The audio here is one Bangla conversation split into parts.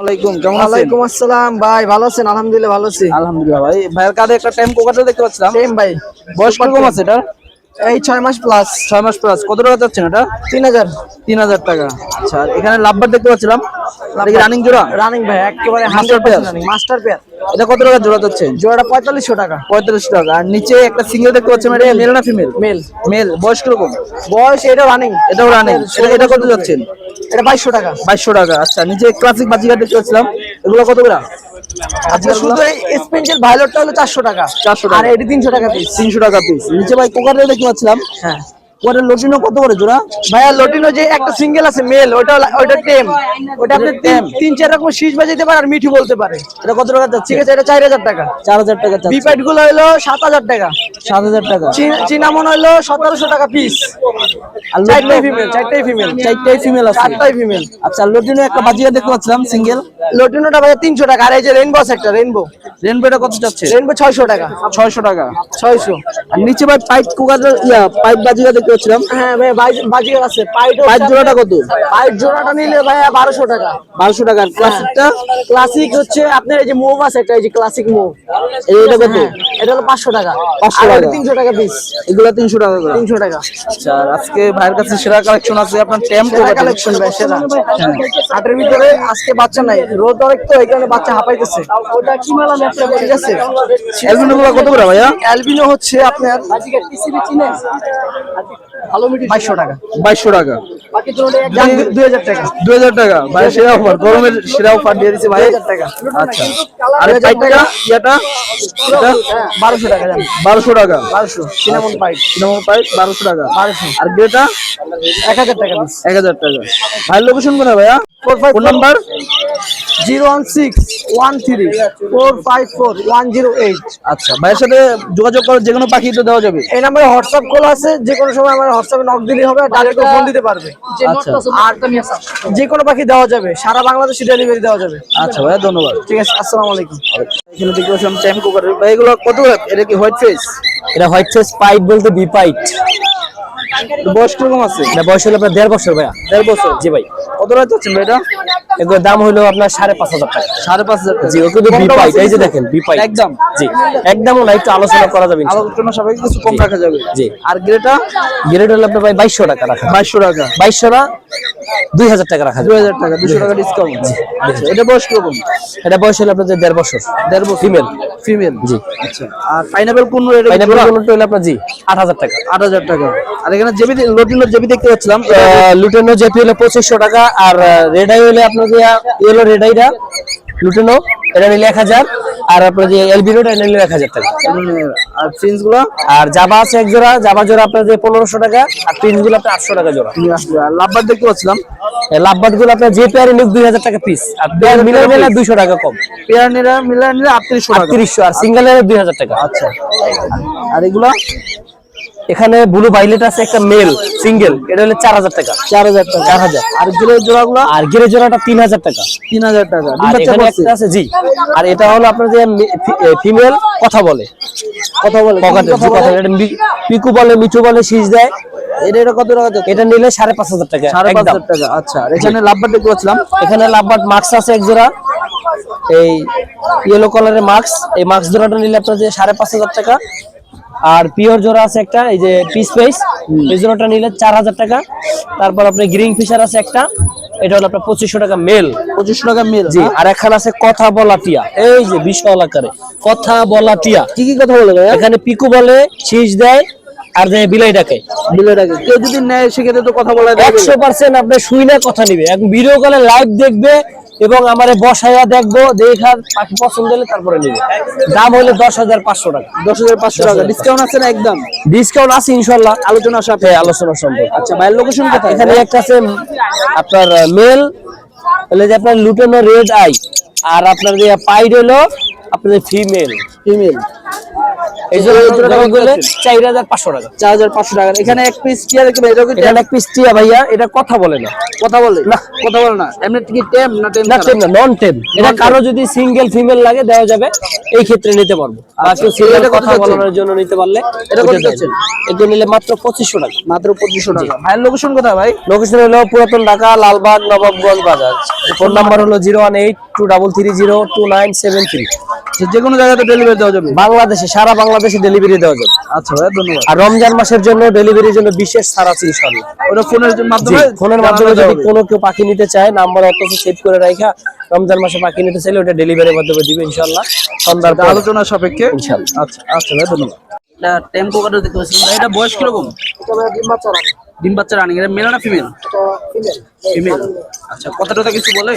আলাইকুম, কেমন আছেন? ওয়ালাইকুম আসসালাম ভাই, ভালো আছেন? আলহামদুলিল্লাহ ভালো আছি। আলহামদুলিল্লাহ ভাই। ভাইয়ের কাছে একটা টাইম কোকাটা দেখতে পাচ্ছিলাম। সেম ভাই, বয়স কম আছে এটা? এই 6 মাস প্লাস। 6 মাস প্লাস। কত টাকা যাচ্ছেন এটা? 3000 3000 টাকা। আচ্ছা, আর এখানে লাভবার দেখতে পাচ্ছিলাম। এটা কি রানিং জোড়া? রানিং ভাই, একেবারে master 100% pair. Running, master pair. এটা কত টাকা জোড়া যাচ্ছে? জোড়াটা 4500 টাকা। 45 টাকা। আর নিচে একটা সিঙ্গেল দেখতে পাচ্ছেন, এটা মেল না ফিমেল? মেল। মেল। বয়স কিরকম? বয়স এটা রানিং। এটাও রানিং। এটা কত যাচ্ছেন? এটা 2200 টাকা। 2200 টাকা। আচ্ছা, নিচে ক্লাসিক বাজিকার দেখতে পাচ্ছিলাম, এগুলো কত করে? আচ্ছা, শুধু এই স্পেন্সের ভায়োলেটটা হলো 400 টাকা। 400 টাকা। আর এটি 300 টাকা পিস। 300 টাকা পিস। নিচে ভাই কোকাটা দেখতে পাচ্ছিলাম। হ্যাঁ কোকাটের লটিনো কত করে জোড়া? ভাইয়া, লটিনো যে একটা সিঙ্গেল আছে মেল, ওটা টেম। ওটা আপনি টেম। 3-4 রকম শীষ বাজাইতে পারে আর মিঠি বলতে পারে। এটা কত টাকা যাচ্ছে? ঠিক আছে, এটা 4000 টাকা। 4000 টাকা যাচ্ছে। বিপাইট গুলো হলো 7000 টাকা। 7000 টাকা। চিনামন হলো 1700 টাকা পিস। আর চারটাই ফিমেল, চারটাই ফিমেল, চারটাই ফিমেল আছে। চারটাই ফিমেল। আচ্ছা, লটিনো একটা বাজিয়া দেখতে পাচ্ছিলাম সিঙ্গেল। লটিনোটা ভাইয়া 300 টাকা। আর এই যে রেইনবো আছে একটা, রেইনবো রেনবোটা কত যাচ্ছে? রেইনবো 600 টাকা। 600 টাকা। 600। আর নিচে ভাই পাইপ কুকার পাইপ বাজিয়া দেখতে পাচ্ছিলাম। হ্যাঁ ভাই, বাজিগার আছে। পাইপ জোড়াটা কত? পাইপ জোড়াটা নিলে ভাইয়া 1200 টাকা। 1200 টাকা। ক্লাসিকটা? ক্লাসিক হচ্ছে আপনার এই যে মুভ আছে একটা, এই যে ক্লাসিক মুভ, এটা কত? এটা হলো 500 টাকা। 500 আর টাকা। এটা 300 টাকা পিস। এগুলা 300 টাকা করে। 300 টাকা। আচ্ছা, আর আজকে ভাইয়ের কাছে সেরা কালেকশন আছে আপনার টেম সেরা কালেকশন ভাই, সেরা। হাটের ভিতরে আজকে বাচ্চা নাই, রোদ অনেক, তো এই কারণে বাচ্চা হাঁপাইতেছে। ওটা কি মালা ব্যবসা, ঠিক আছে। অ্যালবিনো গুলা কত করে ভাইয়া? অ্যালবিনো হচ্ছে আপনার ভালো মিটি 2200 টাকা। 2200 টাকা। বাকি 2000 টাকা। 2000 টাকা। ভাই সেরা অফার, গরমের সেরা অফার দিয়ে দিয়েছে ভাই। 2000 টাকা। আচ্ছা, আর পাইপটা এটা? এটা 1200 টাকা জান। 1200 টাকা। 1200 সিনামন পাইপ। সিনেমা পাইপ 1200 টাকা। 1200। আর গ্রেটা? 1000 টাকা পিস। 1000 টাকা। ভাইয়ের লোকেশন কোথায় ভাইয়া? Phone number? 01613454108। আচ্ছা, ভাইয়ের সাথে যোগাযোগ করে যে কোনো পাখি তো দেওয়া যাবে? এই নাম্বারে হোয়াটসঅ্যাপ কল আছে, যে কোনো সময় আমার হোয়াটসঅ্যাপে নক দিলেই হবে, ডাইরেক্ট ফোন দিতে পারবে। আচ্ছা। আর যে কোনো পাখি দেওয়া যাবে, সারা বাংলাদেশে ডেলিভারি দেওয়া যাবে। আচ্ছা ভাইয়া, ধন্যবাদ। ঠিক আছে, আসসালামু আলাইকুম। এখানে দেখতে পাচ্ছিলাম টাইম কুকারের। ভাই এগুলো কত? এটা কি হোয়াইট ফেস? এটা হোয়াইট ফেস পাইট বলতে বি পাইট। বয়স কিরকম আছে? এটা বয়স হলো আপনার 1.5 বছর ভাইয়া। 1.5 বছর। জি ভাই। কত টাকা চাচ্ছেন ভাই এটা? এগুলোর দাম হলো আপনার 5500 টাকা। 5500 টাকা। জি, ও কিন্তু বি পাইট, এই যে দেখেন বি পাইট একদম। জি, একদমও না, একটু আলোচনা করা যাবে ইনশাআল্লাহ। আলোচনা সবাই কিছু কম রাখা যাবে। জি। আর গ্রেটা? গ্রেড হলো আপনার ভাই 2200 টাকা রাখা। 2200 টাকা। 2200 না 2000 টাকা রাখা যাবে। 2000 টাকা। 200 টাকা ডিসকাউন্ট। আচ্ছা, এটা বয়স কিরকম? এটা বয়স হলো আপনার 1.5 বছর। 1.5 বছর। ফিমেল। ফিমেল। জি। আচ্ছা, আর পাইনাপল কোন রেট? পাইনাপল কোনটা হলো আপনার জি 8000 টাকা। 8000 টাকা। আর এখানে জেবি লটিনো জেবি দেখতে পাচ্ছিলাম, লুটেনো জেপি হলো 2500 টাকা। আর রেড আই হলে আপনার যে ইয়েলো রেড আইটা লুটেনো, এটা নিলে 1000। আর আপনার যে এলবিনোটা নিলে 1000 টাকা। আর ফিন্স গুলো? আর জাবা আছে এক জোড়া, জাবা জোড়া আপনার যে 1500 টাকা। আর প্রিন্স গুলো আপনার 800 টাকা জোড়া। আর লাভবার দেখতে পাচ্ছিলাম, লাভবাট গুলো আপনার যে পেয়ারে নিক 2000 টাকা পিস। আর পেয়ার মিলে নিলে 200 টাকা কম। পেয়ার নিলে মিলে নিলে 3800 টাকা। 3800। আর সিঙ্গেল নিলে 2000 টাকা। আচ্ছা, আর এগুলা? এখানে ব্লু ভাইলেট আছে একটা মেল সিঙ্গেল, এটা হলো 4000 টাকা। 4000 টাকা। 4000। আর গ্রে জোড়াগুলো? আর গিরে জোড়াটা 3000 টাকা। 3000 টাকা। আর এখানে একটা আছে জি। আর এটা হলো আপনার যে ফিমেল কথা বলে, কথা বলে? পকাতে কথা বলে? এটা পিকু বলে, মিঠু বলে, শীষ দেয়। এটা কত টাকা যাচ্ছে? এটা নিলে 5500 টাকা। 5500 টাকা। আচ্ছা, আর এখানে লাভবার দেখতে পাচ্ছিলাম, এখানে লাভবাট মাস্ক আছে এক জোড়া, এই ইয়েলো কালারের মাস্ক। এই মাস্ক জোড়াটা নিলে আপনার যে 5500 টাকা। আর পিওর জোড়া আছে একটা, এই যে পিস পেস, এই জোড়াটা নিলে 4000 টাকা। তারপর আপনার গ্রিন ফিশার আছে একটা, এটা হলো আপনার 2500 টাকা মেল। 2500 টাকা মেল। জি। আর এখানে আছে কথা বলা টিয়া, এই যে বিশাল আকারে কথা বলা টিয়া। কি কি কথা বলে ভাই? এখানে পিকু বলে, শীষ দেয়, আর যে বিলাই ডাকে। বিলে টাকা। কেউ যদি নেয় সেক্ষেত্রে তো কথা বলা যাবে? 100% আপনি শুই না কথা নিবে, এখন ভিডিও কলে লাইভ দেখবে এবং আমারে বসাইয়া দেখবো, দেখার পাখি পছন্দ হলে তারপরে নিবে। দাম হলো 10500 টাকা। 10500 টাকা। ডিসকাউন্ট আছে না? একদম ডিসকাউন্ট আছে ইনশাআল্লাহ, আলোচনা সাথে। আলোচনা সম্ভব। আচ্ছা, ভাইয়ের লোকেশন কোথায়? এখানে একটা আছে আপনার মেল, হলে যে আপনার লুটেনো রেড আই। আর আপনার যে পাইড হলো আপনাদের ফিমেল। ফিমেল। এই জোড়াটা বলে 4500 টাকা। 4500 টাকা। এখানে এক পিস টিয়া দেখতে ভাই, এটা কি এটা এক পিস টিয়া ভাইয়া, এটা কথা বলে না। কথা বলে না? কথা বলে না, এমনি কি টেম না টেম? না টেম না, নন টেম। এটা কারো যদি সিঙ্গেল ফিমেল লাগে দেওয়া যাবে, এই ক্ষেত্রে নিতে পারবো। আর কেউ সিঙ্গেল কথা বলার জন্য নিতে পারলে এটা কত যাচ্ছেন? এটা নিলে মাত্র 2500 টাকা। মাত্র 2500 টাকা। ভাইয়ের লোকেশন কোথায় ভাই? লোকেশন হলো পুরাতন ঢাকা, লালবাগ, নবাবগঞ্জ বাজার। ফোন নাম্বার হলো 01823022973। যে কোনো জায়গাতে ডেলিভারি দেওয়া যাবে বাংলাদেশে, সারা বাংলাদেশে ডেলিভারি দেওয়া যাবে। আচ্ছা ভাই, ধন্যবাদ। আর রমজান মাসের জন্য ডেলিভারির জন্য বিশেষ ছাড় আছে ইনশাআল্লাহ। ওটা ফোনের মাধ্যমে, ফোনের মাধ্যমে যদি কোনো কেউ পাখি নিতে চায়, নাম্বার অত সেভ করে রাখা, রমজান মাসে পাখি নিতে চাইলে ওটা ডেলিভারির মাধ্যমে দিবে ইনশাআল্লাহ, সন্ধ্যার পর আলোচনা সাপেক্ষে ইনশাআল্লাহ। আচ্ছা আচ্ছা ভাই, ধন্যবাদ। এটা টেম্পো কাটার দেখতে পাচ্ছেন ভাই, এটা বয়স কিরকম? ডিম বাচ্চা রানিং। এটা মেল না ফিমেল? ফিমেল। আচ্ছা, কথাটা কিছু বলে?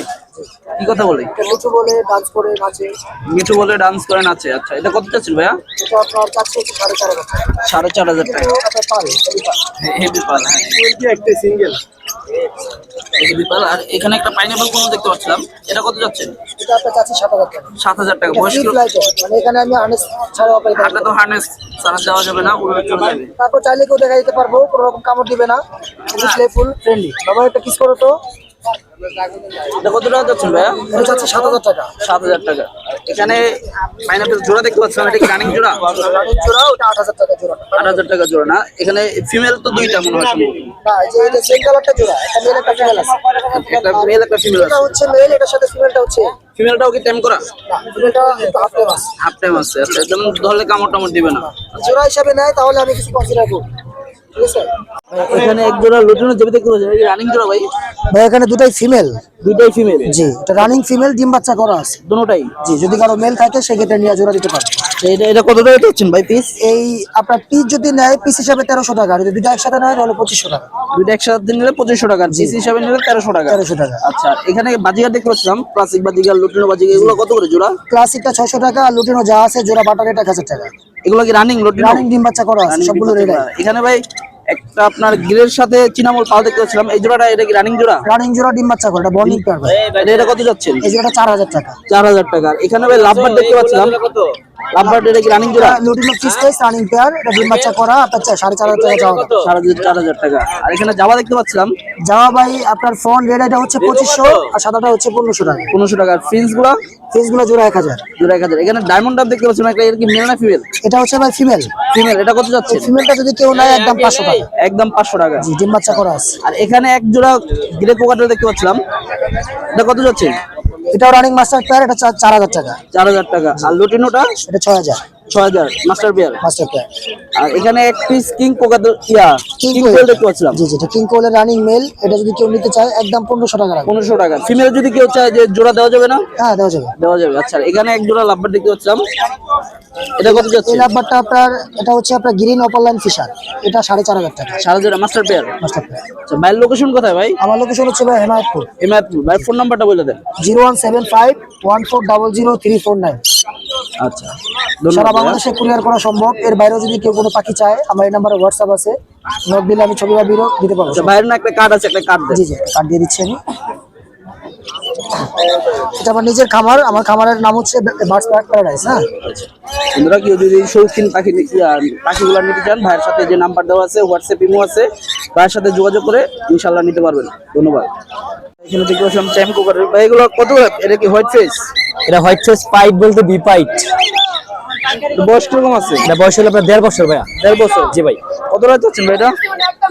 কি কথা বলে? মিঠু বলে ডান্স করে নাচে। মিঠু বলে ডান্স করে নাচে। আচ্ছা, এটা কত চাচ্ছেন ভাইয়া? এটা আপনার কাছে 4500 টাকা। 4500 টাকা। হেভি পাল, হ্যাঁ একটা সিঙ্গেল। হেভি পাল। আর এখানে একটা পাইনাপল কোন দেখতে পাচ্ছিলাম, এটা কত যাচ্ছেন? এটা আপনার কাছে 7000 টাকা। 7000 টাকা। বয়স কিরকম? মানে এখানে আমি হার্নেস ছাড়া পাই। হাতে তো হার্নেস ছাড়া দেওয়া যাবে না, উড়ে চলে যাবে। তারপর চাইলে কেউ দেখা দিতে পারবো, কোনো রকম কামড় দিবে না, ফুল ফ্রেন্ডলি। বাবা একটা কিস করো তো। এটা কত টাকা যাচ্ছেন ভাইয়া? এটা যাচ্ছে 7000 টাকা। 7000 টাকা। এখানে পাইনাপল জোড়া দেখতে পাচ্ছিলাম, এটা কি রানিং জোড়া? রানিং জোড়া, ওটা 8000 টাকা জোড়া। 8000 টাকা জোড়া না? এখানে ফিমেল তো দুইটা মনে হয় সম্ভবত। না, এই যে এটা সেম কালারটা জোড়া, একটা মেল একটা ফিমেল আছে। একটা মেল একটা ফিমেল এটা আছে। হচ্ছে মেল, এটার সাথে ফিমেলটা হচ্ছে ফিমেলটাও কি টাইম করা? না, ফিমেলটা একটু হাফ টাইম আছে। হাফ টাইম আছে। আচ্ছা, যেমন ধরলে কামড় টামড় দিবে না। জোড়া হিসাবে নেয় তাহলে আমি কিছু কনসিডার করব, ঠিক আছে? এখানে এক জোড়া লুটিনো জেবি দেখতে পাচ্ছেন, এটা রানিং জোড়া ভাই? ভাই এখানে দুটাই ফিমেল। দুইটাই ফিমেল? জি, এটা রানিং ফিমেল, ডিম বাচ্চা করা আছে দুটোটাই? জি। যদি কারো মেল থাকে সেক্ষেত্রে নিয়ে জোড়া দিতে পারবে। এটা এটা কত টাকা দিচ্ছেন ভাই পিস? এই আপনার পিস যদি নেয় পিস হিসাবে 1300 টাকা, যদি দুটো একসাথে নেয় তাহলে 2500 টাকা। দুইটা একসাথে নিলে 2500 টাকা, পিস হিসাবে নিলে 1300 টাকা। 1300 টাকা। আচ্ছা, এখানে বাজিগার দেখতে পাচ্ছিলাম, ক্লাসিক বাজিগার, লুটিনো বাজিগার, এগুলো কত করে জোড়া? ক্লাসিকটা 600 টাকা, আর লুটিনো যা আছে জোড়া বাটার এটা 1000 টাকা। এগুলো কি রানিং লুটিনো? রানিং ডিম বাচ্চা করা আছে, সবগুলো রেডি। এখানে ভাই একটা আপনার গ্রিলের সাথে চিনামল পাল দেখতে পাচ্ছিলাম, এই জোড়াটা এটা কি রানিং জোড়া? রানিং জোড়া ডিম বাচ্চা করে, এটা বর্নিং পেয়ার ভাই। এটা কত যাচ্ছেন? এই জোড়াটা 4000 টাকা। 4000 টাকা। এখানে ভাই লাভবার দেখতে পাচ্ছিলাম, লাভবার এটা কি রানিং জোড়া? লুটিনো ফিস টাইস রানিং পেয়ার, এটা ডিম বাচ্চা করা, আপনার 4500 টাকা যাওয়া। 4000 টাকা। আর এখানে জাবা দেখতে পাচ্ছিলাম, যাওয়া ভাই আপনার ফোন রেড এটা হচ্ছে 2500, আর সাদাটা হচ্ছে 1500 টাকা। 1500 টাকা। ফিন্স গুলা? ফিস গুলো জোড়া 1000। জোড়া 1000। এখানে ডায়মন্ড ডাব দেখতে পাচ্ছিলাম, এটা কি মেল না ফিমেল? এটা হচ্ছে ভাই ফিমেল। ফিমেল। এটা কত যাচ্ছে? ফিমেলটা যদি কেউ নেয় একদম 500 টাকা। একদম 500 টাকা। জি, ডিম বাচ্চা করা আছে। আর এখানে এক জোড়া গ্রে কোকাটেল দেখতে পাচ্ছিলাম, এটা কত যাচ্ছে? এটাও রানিং মাস্টার পেয়ার, এটা 4000 টাকা। 4000 টাকা। আর লুটিনোটা? এটা 6000 6000 মাস্টার পেয়ার। Master pair. আর এখানে এক piece king cockatiel king quail দেখতে পাচ্ছিলাম। জি জি, এটা কিং কোয়েলের রানিং মেল, এটা যদি কেউ নিতে চায় একদম 1500 টাকা রাখবে। 1500 টাকা। ফিমেল যদি কেউ চায় যে জোড়া দেওয়া যাবে না? হ্যাঁ, দেওয়া যাবে। দেওয়া যাবে। আচ্ছা, এখানে এক জোড়া লাভবার দেখতে পাচ্ছিলাম, এটা কত যাচ্ছে? এই লাভবারটা আপনার, এটা হচ্ছে আপনার গ্রিন অপারলাইন ফিশার, এটা 4500 টাকা 4000 মাস্টার পেয়ার। Master pair. আচ্ছা, ভাইয়ের লোকেশন কোথায় ভাই? আমার লোকেশন হচ্ছে ভাই হেমায়তপুর। হিমায়তপুর। ভাই ফোন নাম্বারটা বলে দেন। 01751400349। আচ্ছা, সারা ধন্যবাদ। বাংলাদেশে কুরিয়ার করা সম্ভব। এর বাইরেও যদি কেউ কোনো পাখি চায়, আমার এই নাম্বারে হোয়াটসঅ্যাপ আছে, নোট দিলে আমি ছবি বা ভিডিও দিতে পারবো। আচ্ছা, ভাইয়ের না একটা কার্ড আছে, একটা কার্ড দেন। জি জি, কার্ড দিয়ে দিচ্ছি আমি। এটা আমার নিজের খামার, আমার খামারের নাম হচ্ছে বার্ডস প্যারাডাইস। হ্যাঁ, বন্ধুরা, কেউ যদি শৌখিন পাখিগুলো নিতে চান, ভাইয়ের সাথে যে নাম্বার দেওয়া আছে, হোয়াটসঅ্যাপ ইমো আছে, ভাইয়ের সাথে যোগাযোগ করে ইনশাল্লাহ নিতে পারবেন। ধন্যবাদ। এখানে দেখতে পাচ্ছিলাম চ্যাম কোকাটেল। ভাই এগুলো কত? এটা কি হোয়াইট ফেস? এটা হোয়াইট ফেস পাইট বলতে বি পাইট। বয়স কিরকম আছে? এটা বয়স হলো আপনার 1.5 বছর ভাইয়া। 1.5 বছর? জি ভাই। কত টাকা চাচ্ছেন ভাই এটা?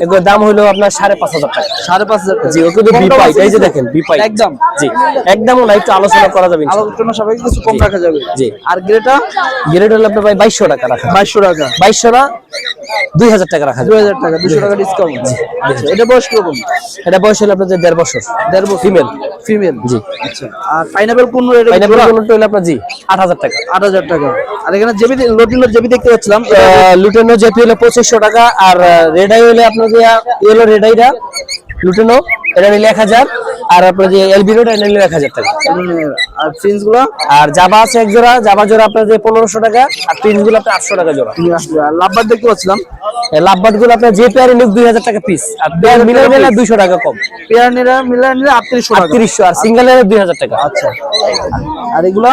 এগুলোর দাম হলো আপনার 5500 টাকা। 5500 টাকা। জি, ও কিন্তু বি পাইট, এই যে দেখেন বি পাইট একদম। জি, একদমও না, একটু আলোচনা করা যাবে ইনশাআল্লাহ। আলোচনা সবাই কিছু কম রাখা যাবে। জি। আর গ্রেটা? গ্রেড হলো আপনার ভাই 2200 টাকা রাখা। 2200 টাকা। 2200 না, 2000 টাকা রাখা যাবে। 2000 টাকা। 200 টাকা ডিসকাউন্ট। আচ্ছা, এটা বয়স কিরকম? এটা বয়স হলো আপনাদের 1.5 বছর। 1.5 বছর। ফিমেল। ফিমেল। জি। আচ্ছা, আর পাইনাপল কোন রেট? পাইনাপল কোনটা হলো আপনার জি 8000 টাকা। 8000 টাকা। আর এখানে জেবি লটিনো জেবি দেখতে পাচ্ছিলাম, লুটেনো জেপি হলো 2500 টাকা। আর রেড আই হলে আপনার যে ইয়েলো রেড আইটা লুটেনো, এটা নিলে 1000। আর আপনার যে এলবিনোটা এটা নিলে 1000 টাকা। আর ফিন্স গুলো? আর জাবা আছে এক জোড়া, জাবা জোড়া আপনার যে 1500 টাকা। আর প্রিন্স গুলো আপনার 800 টাকা জোড়া। আর লাভবার দেখতে পাচ্ছিলাম, লাভবার্ড গুলো আপনার যে পেয়ারে নিক 2000 টাকা পিস। আর পেয়ার মিলে নিলে 200 টাকা কম। পেয়ার নিলে মিলে নিলে 3800 টাকা। 3800। আর সিঙ্গেল নিলে 2000 টাকা। আচ্ছা, আর এগুলা?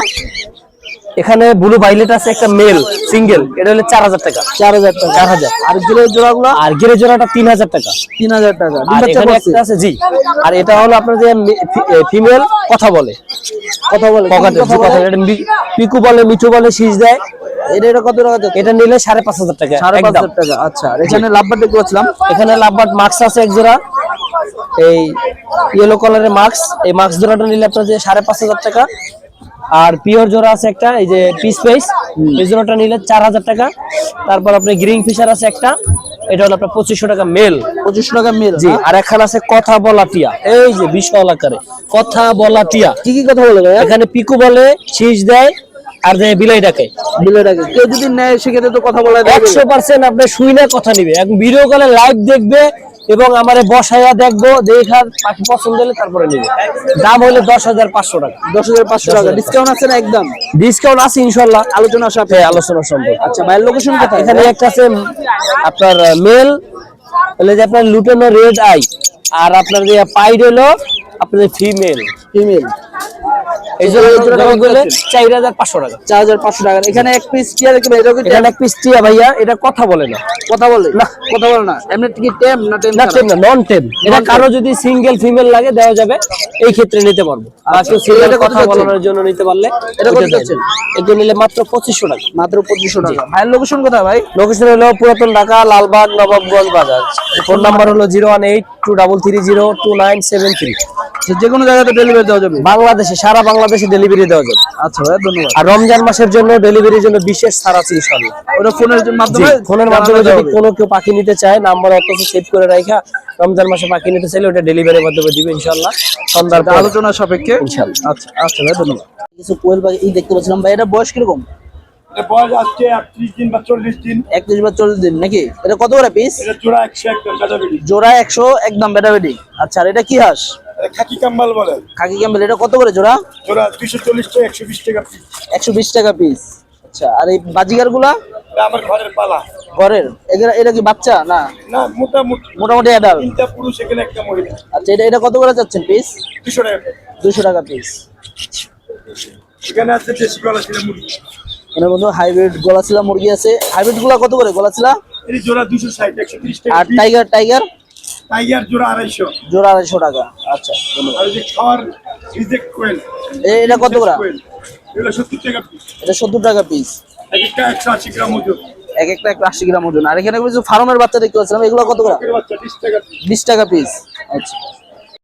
এখানে ব্লু ভাইলেট আছে একটা মেল সিঙ্গেল, এটা হলো 4000 টাকা। 4000 টাকা। 4000। আর গ্রে জোড়াগুলো আর গ্রে জোড়াটা 3000 টাকা। 3000 টাকা। ডিম আর বাচ্চা এখানে করছে? একটা আছে জি। আর এটা হলো আপনার যে ফিমেল কথা বলে, কথা বলে? পকেটে কথা বলে? পিকু বলে, মিঠু বলে, শীষ দেয়। এটা কত টাকা যাচ্ছে? এটা নিলে 5500 টাকা। 5500 টাকা। আচ্ছা, আর এখানে লাভবার দেখতে পাচ্ছিলাম। এখানে লাভবার্ড মাস্ক আছে এক জোড়া, এই ইয়েলো কালারের মাস্ক। এই মাস্ক জোড়াটা নিলে আপনার যে 5500 টাকা। আর পিওর জোড়া আছে একটা, এই যে পিস পেস, এই জোড়াটা নিলে 4000 টাকা। তারপর আপনার গ্রিন ফিশার আছে একটা, এটা হলো আপনার 2500 টাকা মেল। 2500 টাকা মেল। জি। আর এখানে আছে কথা বলা টিয়া, এই যে বিশাল আকারে কথা বলা টিয়া। কি কি কথা বলে ভাইয়া? এখানে পিকু বলে, শীষ দেয়, আর যে বিলাই ডাকে। বিলে টাকা। কেউ যদি নেয় সেক্ষেত্রে তো কথা বলা যায়? 100% আপনি শুই না কথা নিবে, এক ভিডিও কলে লাইভ দেখবে এবং আমারে বসাইয়া দেখবো, দেখার পাখি পছন্দ হলে তারপরে নিবে। দাম হলো 10500 টাকা। 10500 টাকা। ডিসকাউন্ট আছে না? একদম ডিসকাউন্ট আছে ইনশাআল্লাহ, আলোচনা সাপেক্ষে। আলোচনা সম্ভব। আচ্ছা, ভাইয়ের লোকেশন কোথায়? এখানে একটা আছে আপনার মেল, হলে যে আপনার লুটেনো রেড আই, আর আপনার যে পাইড হলো আপনাদের ফিমেল। ফিমেল। এই জন্য 4500 টাকা। 4500 টাকা। এখানে এক পিস টিয়া দেখতে পাই। এটা কি এখানে এক পিস টিয়া ভাইয়া, এটা কথা বলে না। কথা বলে? না, কথা বলে না। এমনি কি টেম না? টেম না ছাড়া? টেম না, নন টেম। এটা কারো যদি সিঙ্গেল ফিমেল লাগে দেওয়া যাবে, এই ক্ষেত্রে নিতে পারবো। আর কেউ সিঙ্গেল এটা কত কথা যাচ্ছে? বলানোর জন্য নিতে পারলে এটা কত ওটা যাচ্ছে? দেয়। এটা নিলে মাত্র 2500 টাকা। মাত্র 2500 টাকা। ভাইয়ের লোকেশন কোথায় ভাই? লোকেশন হলো পুরাতন ঢাকা, লালবাগ, নবাবগঞ্জ বাজার। ফোন নাম্বার হলো 01823022973। যে কোনো জায়গাতে ডেলিভারি দেওয়া যাবে? বাংলাদেশে, সারা বাংলাদেশে ডেলিভারি দেওয়া যাবে। আচ্ছা ভাই, ধন্যবাদ। আর রমজান মাসের জন্য ডেলিভারির জন্য বিশেষ ছাড় আছে ইনশাআল্লাহ। ওটা ফোনের মাধ্যমে? ফোনের মাধ্যমে যদি কোনো কেউ পাখি নিতে চায়, নাম্বার অত সেভ করে রাখা, রমজান মাসে পাখি নিতে চাইলে ওটা ডেলিভারির মাধ্যমে দিবে ইনশাআল্লাহ, সন্ধ্যার পর। আলোচনা সাপেক্ষে ইনশাআল্লাহ। আচ্ছা আচ্ছা ভাই, ধন্যবাদ। কিছু কোয়েল পাখি দেখতে পাচ্ছিলাম ভাই, এটা বয়স কিরকম? এটা বয়স আজকে 31 দিন বা 40 দিন। 31 বা 40 দিন নাকি? এটা কত করে পিস? এটা জোড়া 100 একদম গাজাবেরি। জোড়া 100 একদম বেটাবেটি। আচ্ছা, আর এটা কি হাঁস? এটা খাকি কাম্বাল বলে। খাকি ক্যাম্বেল। এটা কত করে জোড়া? জোড়া 240 টাকা, 120 টাকা পিস। 120 টাকা পিস। আচ্ছা, আর এই বাজিগার গুলা? এটা আমার ঘরের পালা। ঘরের? এটা কি বাচ্চা না? না, মোটামুটি মোটামুটি অ্যাডাল্ট। তিনটা পুরুষ, এখানে একটা মহিলা। আচ্ছা, এটা কত করে যাচ্ছেন পিস? 200 টাকা। 200 টাকা পিস। এখানে আছে দেশি গলা ছিল মুরগি। এর মধ্যে হাইব্রিড গলাচিলা মুরগি আছে। হাইব্রিড গুলা কত করে গলাচিলা? এই জোড়া 260, 130 টাকা আর পিস। টাইগার? টাইগার টাইগার জোড়া 250। জোড়া 250 টাকা। আচ্ছা, ধন্যবাদ। আর এই যে খাওয়ার রিজেক্ট কোয়েল। এটা কত করে? এগুলো 70 টাকা পিস। এটা 70 টাকা পিস। এক একটা 180 গ্রাম ওজন। এক একটা 180 গ্রাম ওজন। আর এখানে কিছু ফার্মের বাচ্চা দেখতে পাচ্ছিলাম, এগুলো কত করে? এর বাচ্চা 20 টাকা পিস। 20 টাকা পিস। আচ্ছা।